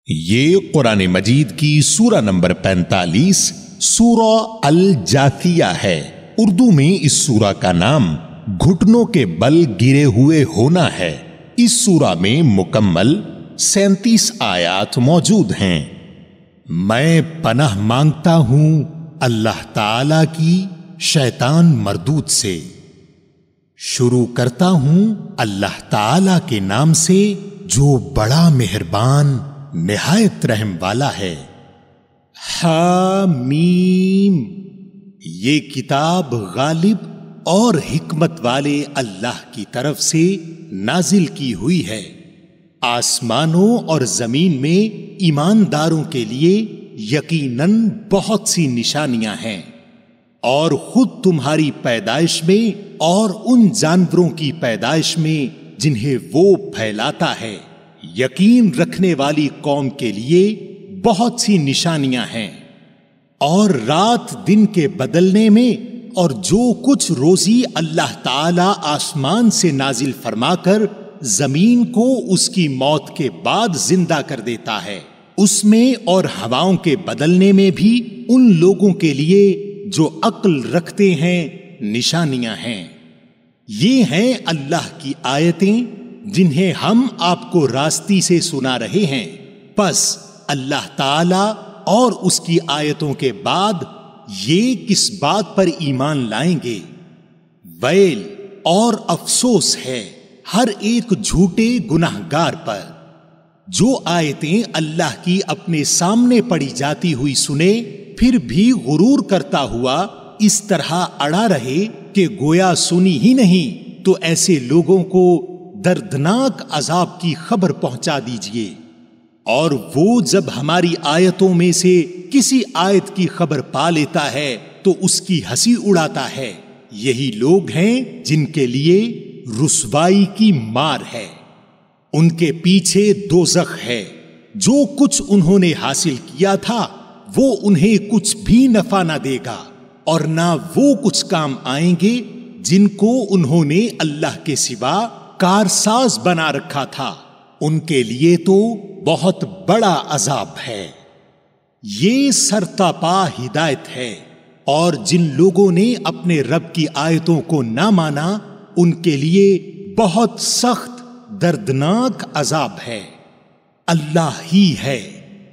یہ قرآن مجید کی سورہ نمبر 45 سورہ الجاثیہ ہے۔ اردو میں اس سورہ کا نام گھٹنوں کے بل گرے ہوئے ہونا ہے۔ اس سورہ میں مکمل 37 آیات موجود ہیں۔ میں پناہ مانگتا ہوں اللہ تعالی کی شیطان مردود سے۔ شروع کرتا ہوں اللہ تعالی کے نام سے جو بڑا مہربان نہایت رحم والا ہے۔ حامیم، یہ کتاب غالب اور حکمت والے اللہ کی طرف سے نازل کی ہوئی ہے۔ آسمانوں اور زمین میں ایمانداروں کے لیے یقیناً بہت سی نشانیاں ہیں، اور خود تمہاری پیدائش میں اور ان جانوروں کی پیدائش میں جنہیں وہ پھیلاتا ہے، یقین رکھنے والی قوم کے لیے بہت سی نشانیاں ہیں۔ اور رات دن کے بدلنے میں اور جو کچھ روزی اللہ تعالی آسمان سے نازل فرما کر زمین کو اس کی موت کے بعد زندہ کر دیتا ہے، اس میں اور ہواؤں کے بدلنے میں بھی ان لوگوں کے لیے جو عقل رکھتے ہیں نشانیاں ہیں۔ یہ ہیں اللہ کی آیتیں جنہیں ہم آپ کو راستی سے سنا رہے ہیں۔ پس اللہ تعالی اور اس کی آیتوں کے بعد یہ کس بات پر ایمان لائیں گے؟ ویل اور افسوس ہے ہر ایک جھوٹے گناہگار پر جو آیتیں اللہ کی اپنے سامنے پڑی جاتی ہوئی سنے پھر بھی غرور کرتا ہوا اس طرح اڑا رہے کہ گویا سنی ہی نہیں، تو ایسے لوگوں کو دردناک عذاب کی خبر پہنچا دیجئے۔ اور وہ جب ہماری آیتوں میں سے کسی آیت کی خبر پا لیتا ہے تو اس کی ہنسی اڑاتا ہے۔ یہی لوگ ہیں جن کے لیے رسوائی کی مار ہے، ان کے پیچھے دوزخ ہے۔ جو کچھ انہوں نے حاصل کیا تھا وہ انہیں کچھ بھی نفع نہ دے گا، اور نہ وہ کچھ کام آئیں گے جن کو انہوں نے اللہ کے سوا کارساز بنا رکھا تھا۔ ان کے لیے تو بہت بڑا عذاب ہے۔ یہ سرتاپا ہدایت ہے، اور جن لوگوں نے اپنے رب کی آیتوں کو نہ مانا ان کے لیے بہت سخت دردناک عذاب ہے۔ اللہ ہی ہے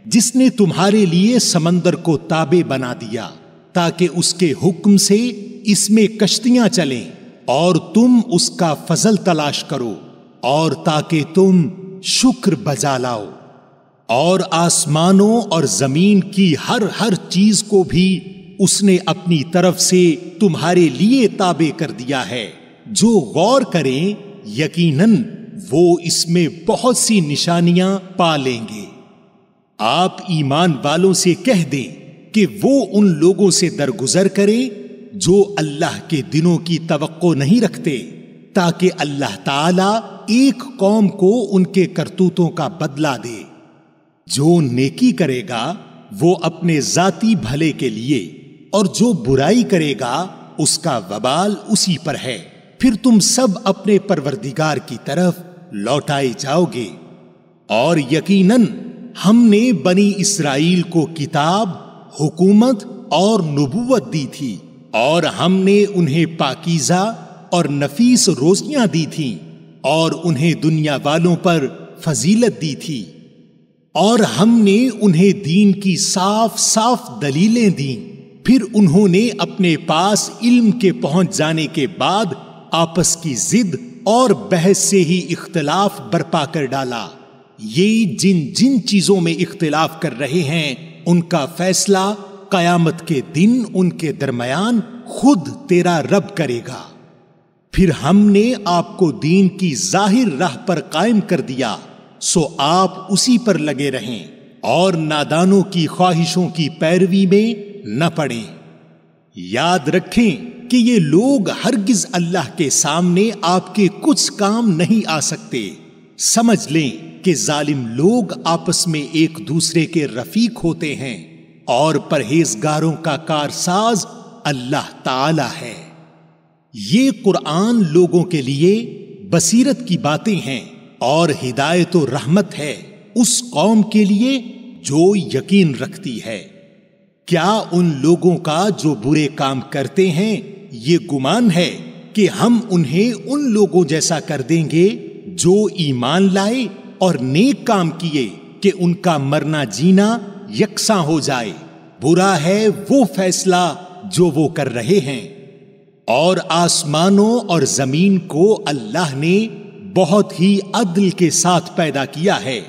جس نے تمہارے لیے سمندر کو تابع بنا دیا تاکہ اس کے حکم سے اس میں کشتیاں چلیں اور تم اس کا فضل تلاش کرو، اور تاکہ تم شکر بجا لاؤ۔ اور آسمانوں اور زمین کی ہر چیز کو بھی اس نے اپنی طرف سے تمہارے لیے تابع کر دیا ہے۔ جو غور کریں یقیناً وہ اس میں بہت سی نشانیاں پا لیں گے۔ آپ ایمان والوں سے کہہ دیں کہ وہ ان لوگوں سے درگزر کریں جو اللہ کے دنوں کی توقع نہیں رکھتے، تاکہ اللہ تعالی ایک قوم کو ان کے کرتوتوں کا بدلہ دے۔ جو نیکی کرے گا وہ اپنے ذاتی بھلے کے لیے، اور جو برائی کرے گا اس کا وبال اسی پر ہے۔ پھر تم سب اپنے پروردگار کی طرف لوٹائے جاؤ گے۔ اور یقیناً ہم نے بنی اسرائیل کو کتاب، حکومت اور نبوت دی تھی، اور ہم نے انہیں پاکیزہ اور نفیس روزیاں دی تھیں، اور انہیں دنیا والوں پر فضیلت دی تھی، اور ہم نے انہیں دین کی صاف صاف دلیلیں دیں۔ پھر انہوں نے اپنے پاس علم کے پہنچ جانے کے بعد آپس کی ضد اور بحث سے ہی اختلاف برپا کر ڈالا۔ یہ جن چیزوں میں اختلاف کر رہے ہیں ان کا فیصلہ قیامت کے دن ان کے درمیان خود تیرا رب کرے گا۔ پھر ہم نے آپ کو دین کی ظاہر راہ پر قائم کر دیا، سو آپ اسی پر لگے رہیں، اور نادانوں کی خواہشوں کی پیروی میں نہ پڑیں۔ یاد رکھیں کہ یہ لوگ ہرگز اللہ کے سامنے آپ کے کچھ کام نہیں آ سکتے۔ سمجھ لیں کہ ظالم لوگ آپس میں ایک دوسرے کے رفیق ہوتے ہیں، اور پرہیزگاروں کا کارساز اللہ تعالی ہے۔ یہ قرآن لوگوں کے لیے بصیرت کی باتیں ہیں اور ہدایت و رحمت ہے۔ اس قوم کے لیے جو یقین رکھتی ہے۔ کیا ان لوگوں کا جو برے کام کرتے ہیں یہ گمان ہے کہ ہم انہیں ان لوگوں جیسا کر دیں گے جو ایمان لائے اور نیک کام کیے کہ ان کا مرنا جینا یکساں ہو جائے؟ برا ہے وہ فیصلہ جو وہ کر رہے ہیں۔ اور آسمانوں اور زمین کو اللہ نے بہت ہی عدل کے ساتھ پیدا کیا ہے،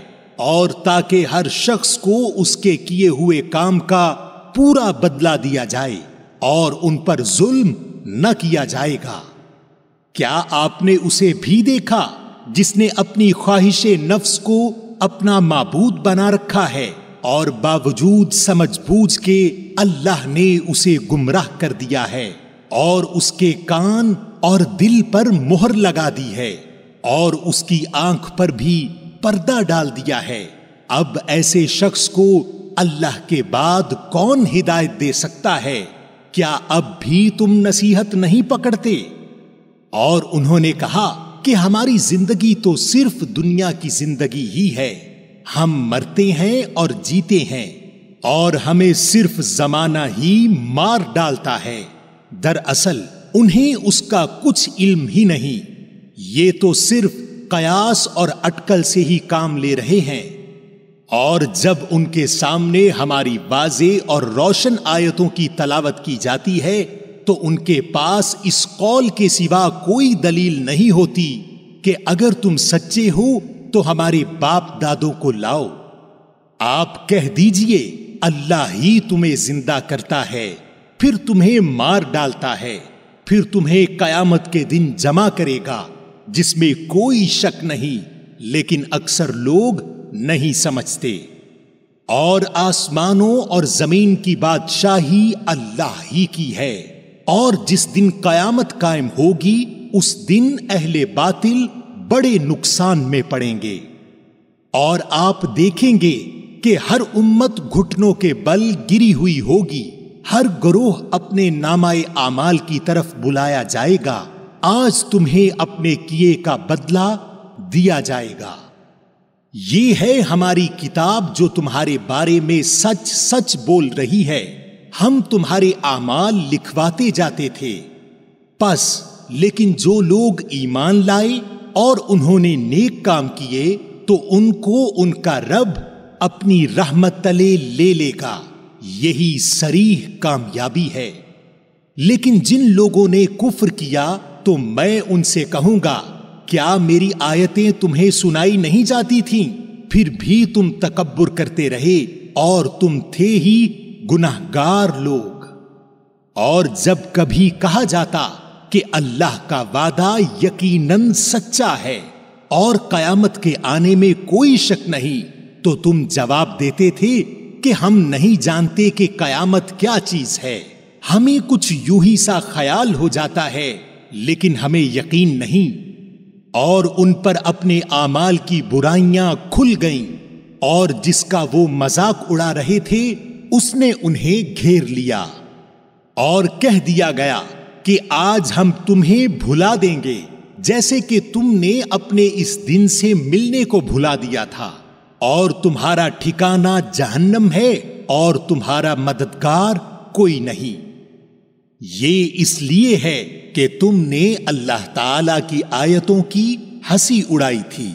اور تاکہ ہر شخص کو اس کے کیے ہوئے کام کا پورا بدلہ دیا جائے اور ان پر ظلم نہ کیا جائے گا۔ کیا آپ نے اسے بھی دیکھا جس نے اپنی خواہش نفس کو اپنا معبود بنا رکھا ہے، اور باوجود سمجھ بوجھ کے اللہ نے اسے گمراہ کر دیا ہے، اور اس کے کان اور دل پر مہر لگا دی ہے، اور اس کی آنکھ پر بھی پردہ ڈال دیا ہے؟ اب ایسے شخص کو اللہ کے بعد کون ہدایت دے سکتا ہے؟ کیا اب بھی تم نصیحت نہیں پکڑتے؟ اور انہوں نے کہا کہ ہماری زندگی تو صرف دنیا کی زندگی ہی ہے، ہم مرتے ہیں اور جیتے ہیں، اور ہمیں صرف زمانہ ہی مار ڈالتا ہے۔ دراصل انہیں اس کا کچھ علم ہی نہیں، یہ تو صرف قیاس اور اٹکل سے ہی کام لے رہے ہیں۔ اور جب ان کے سامنے ہماری واضح اور روشن آیتوں کی تلاوت کی جاتی ہے تو ان کے پاس اس قول کے سوا کوئی دلیل نہیں ہوتی کہ اگر تم سچے ہو تو ہمارے باپ دادوں کو لاؤ۔ آپ کہہ دیجئے اللہ ہی تمہیں زندہ کرتا ہے، پھر تمہیں مار ڈالتا ہے، پھر تمہیں قیامت کے دن جمع کرے گا، جس میں کوئی شک نہیں، لیکن اکثر لوگ نہیں سمجھتے۔ اور آسمانوں اور زمین کی بادشاہی اللہ ہی کی ہے، اور جس دن قیامت قائم ہوگی اس دن اہل باطل بڑے نقصان میں پڑیں گے۔ اور آپ دیکھیں گے کہ ہر امت گھٹنوں کے بل گری ہوئی ہوگی، ہر گروہ اپنے نامہ اعمال کی طرف بلایا جائے گا، آج تمہیں اپنے کیے کا بدلہ دیا جائے گا۔ یہ ہے ہماری کتاب جو تمہارے بارے میں سچ سچ بول رہی ہے، ہم تمہارے اعمال لکھواتے جاتے تھے۔ پس لیکن جو لوگ ایمان لائے اور انہوں نے نیک کام کیے تو ان کو ان کا رب اپنی رحمت تلے لے لے گا، یہی صریح کامیابی ہے۔ لیکن جن لوگوں نے کفر کیا تو میں ان سے کہوں گا، کیا میری آیتیں تمہیں سنائی نہیں جاتی تھیں؟ پھر بھی تم تکبر کرتے رہے، اور تم تھے ہی گناہگار لوگ۔ اور جب کبھی کہا جاتا کہ اللہ کا وعدہ یقیناً سچا ہے اور قیامت کے آنے میں کوئی شک نہیں، تو تم جواب دیتے تھے کہ ہم نہیں جانتے کہ قیامت کیا چیز ہے، ہمیں کچھ یوں ہی سا خیال ہو جاتا ہے لیکن ہمیں یقین نہیں۔ اور ان پر اپنے اعمال کی برائیاں کھل گئیں، اور جس کا وہ مذاق اڑا رہے تھے اس نے انہیں گھیر لیا، اور کہہ دیا گیا کہ آج ہم تمہیں بھلا دیں گے جیسے کہ تم نے اپنے اس دن سے ملنے کو بھلا دیا تھا، اور تمہارا ٹھکانہ جہنم ہے اور تمہارا مددگار کوئی نہیں۔ یہ اس لیے ہے کہ تم نے اللہ تعالی کی آیتوں کی ہنسی اڑائی تھی،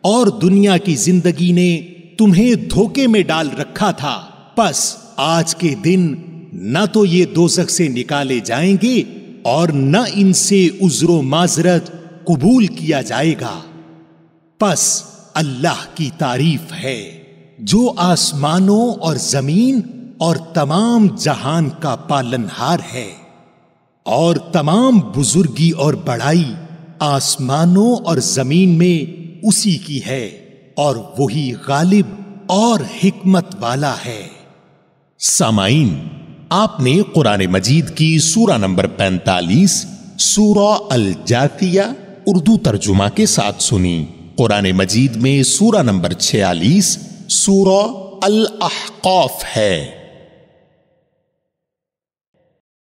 اور دنیا کی زندگی نے تمہیں دھوکے میں ڈال رکھا تھا، پس آج کے دن نہ تو یہ دوزخ سے نکالے جائیں گے اور نہ ان سے عذر و معذرت قبول کیا جائے گا۔ پس اللہ کی تعریف ہے جو آسمانوں اور زمین اور تمام جہان کا پالنہار ہے، اور تمام بزرگی اور بڑائی آسمانوں اور زمین میں اسی کی ہے، اور وہی غالب اور حکمت والا ہے۔ سامعین، آپ نے قرآن مجید کی سورہ نمبر 45 سورہ الجاثیہ اردو ترجمہ کے ساتھ سنی۔ قرآن مجید میں سورہ نمبر 46 سورہ الاحقاف ہے۔